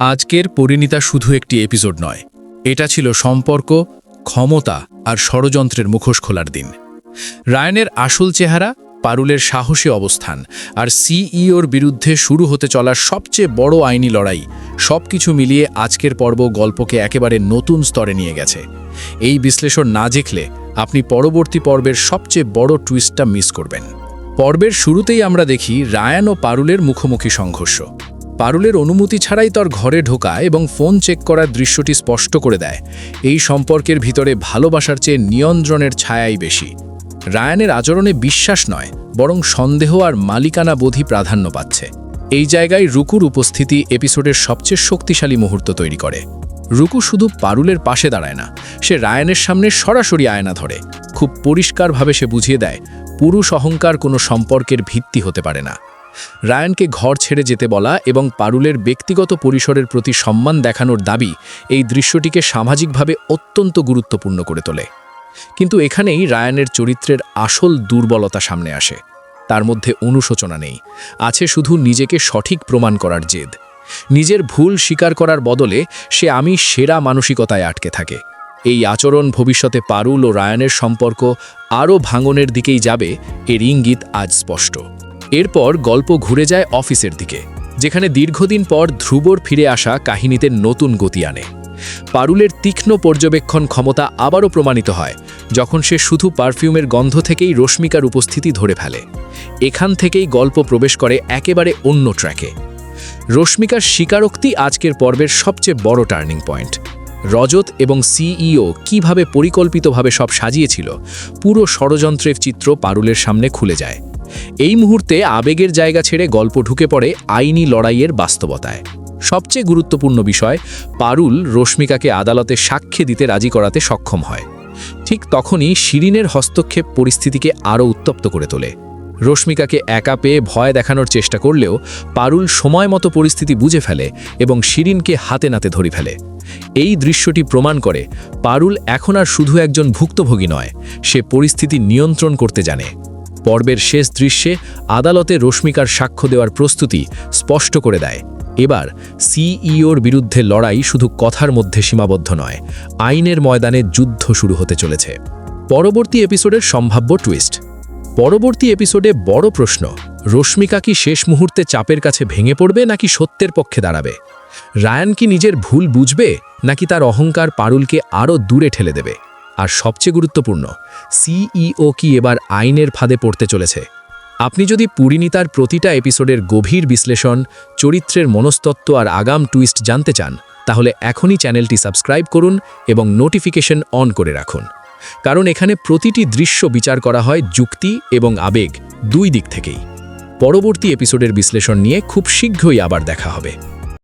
আজকের পরিণীতা শুধু একটি এপিসোড নয়, এটা ছিল সম্পর্ক, ক্ষমতা আর ষড়যন্ত্রের মুখোশ খোলার দিন। রায়ানের আসল চেহারা, পারুলের সাহসী অবস্থান আর সিইওর বিরুদ্ধে শুরু হতে চলা সবচেয়ে বড় আইনি লড়াই, সবকিছু মিলিয়ে আজকের পর্ব গল্পকে একেবারে নতুন স্তরে নিয়ে গেছে। এই বিশ্লেষণ না দেখলে আপনি পরবর্তী পর্বের সবচেয়ে বড় টুইস্টটা মিস করবেন। পর্বের শুরুতেই আমরা দেখি রায়ান ও পারুলের মুখোমুখি সংঘর্ষ। পারুলের অনুমতি ছাড়াই তার ঘরে ঢোকা এবং ফোন চেক করার দৃশ্যটি স্পষ্ট করে দেয় এই সম্পর্কের ভিতরে ভালোবাসার চেয়ে নিয়ন্ত্রণের ছায়াই বেশি। রায়ানের আচরণে বিশ্বাস নয়, বরং সন্দেহ আর মালিকানা বোধই প্রাধান্য পাচ্ছে। এই জায়গায় রুকুর উপস্থিতি এপিসোডের সবচেয়ে শক্তিশালী মুহূর্ত তৈরি করে। রুকু শুধু পারুলের পাশে দাঁড়ায় না, সে রায়ানের সামনে সরাসরি আয়না ধরে। খুব পরিষ্কারভাবে সে বুঝিয়ে দেয় পুরুষ অহংকার কোনো সম্পর্কের ভিত্তি হতে পারে না। রায়ানকে ঘর ছেড়ে যেতে বলা এবং পারুলের ব্যক্তিগত পরিসরের প্রতি সম্মান দেখানোর দাবি এই দৃশ্যটিকে সামাজিকভাবে অত্যন্ত গুরুত্বপূর্ণ করে তোলে। কিন্তু এখানেই রায়ানের চরিত্রের আসল দুর্বলতা সামনে আসে। তার মধ্যে অনুশোচনা নেই, আছে শুধু নিজেকে সঠিক প্রমাণ করার জেদ। নিজের ভুল স্বীকার করার বদলে সে আমি সেরা মানসিকতায় আটকে থাকে। এই আচরণ ভবিষ্যতে পারুল ও রায়ানের সম্পর্ক আরও ভাঙনের দিকেই যাবে, এর ইঙ্গিত আজ স্পষ্ট। এরপর গল্প ঘুরে যায় অফিসের দিকে, যেখানে দীর্ঘদিন পর ধ্রুবর ফিরে আসা কাহিনীতে নতুন গতি আনে। পারুলের তীক্ষ্ণ পর্যবেক্ষণ ক্ষমতা আবারও প্রমাণিত হয় যখন সে শুধু পারফিউমের গন্ধ থেকেই রশ্মিকার উপস্থিতি ধরে ফেলে। এখান থেকেই গল্প প্রবেশ করে একেবারে অন্য ট্র্যাকে। রশ্মিকার স্বীকারোক্তি আজকের পর্বের সবচেয়ে বড় টার্নিং পয়েন্ট। রজত এবং সিইও কিভাবে পরিকল্পিতভাবে সব সাজিয়েছিল, পুরো ষড়যন্ত্রের চিত্র পারুলের সামনে খুলে যায়। এই মুহূর্তে আবেগের জায়গা ছেড়ে গল্প ঢুকে পড়ে আইনি লড়াইয়ের বাস্তবতায়। সবচেয়ে গুরুত্বপূর্ণ বিষয়, পারুল রশ্মিকাকে আদালতে সাক্ষ্য দিতে রাজি করাতে সক্ষম হয়। ঠিক তখনই শিরিনের হস্তক্ষেপ পরিস্থিতিকে আরও উত্তপ্ত করে তোলে। রশ্মিকাকে একা পেয়ে ভয় দেখানোর চেষ্টা করলেও পারুল সময় মতো পরিস্থিতি বুঝে ফেলে এবং শিরিনকে হাতে নাতে ধরে ফেলে। এই দৃশ্যটি প্রমাণ করে পারুল এখন আর শুধু একজন ভুক্তভোগী নয়, সে পরিস্থিতি নিয়ন্ত্রণ করতে জানে। পর্বের শেষ দৃশ্যে আদালতে রশ্মিকার সাক্ষ্য দেওয়ার প্রস্তুতি স্পষ্ট করে দেয় এবার সিইওর বিরুদ্ধে লড়াই শুধু কথার মধ্যে সীমাবদ্ধ নয়, আইনের ময়দানে যুদ্ধ শুরু হতে চলেছে। পরবর্তী এপিসোডের সম্ভাব্য টুইস্ট। পরবর্তী এপিসোডে বড় প্রশ্ন, রশ্মিকা কি শেষ মুহূর্তে চাপের কাছে ভেঙে পড়বে নাকি সত্যের পক্ষে দাঁড়াবে? রায়ান কি নিজের ভুল বুঝবে নাকি তার অহংকার পারুলকে আরও দূরে ঠেলে দেবে? আর সবচেয়ে গুরুত্বপূর্ণ, সিইও কি এবার আইনের ফাঁদে পড়তে চলেছে? আপনি যদি পরিণীতার প্রতিটা এপিসোডের গভীর বিশ্লেষণ, চরিত্রের মনস্তত্ত্ব আর আগাম টুইস্ট জানতে চান, তাহলে এখনই চ্যানেলটি সাবস্ক্রাইব করুন এবং নোটিফিকেশন অন করে রাখুন। কারণ এখানে প্রতিটি দৃশ্য বিচার করা হয় যুক্তি এবং আবেগ দুই দিক থেকেই। পরবর্তী এপিসোডের বিশ্লেষণ নিয়ে খুব শীঘ্রই আবার দেখা হবে।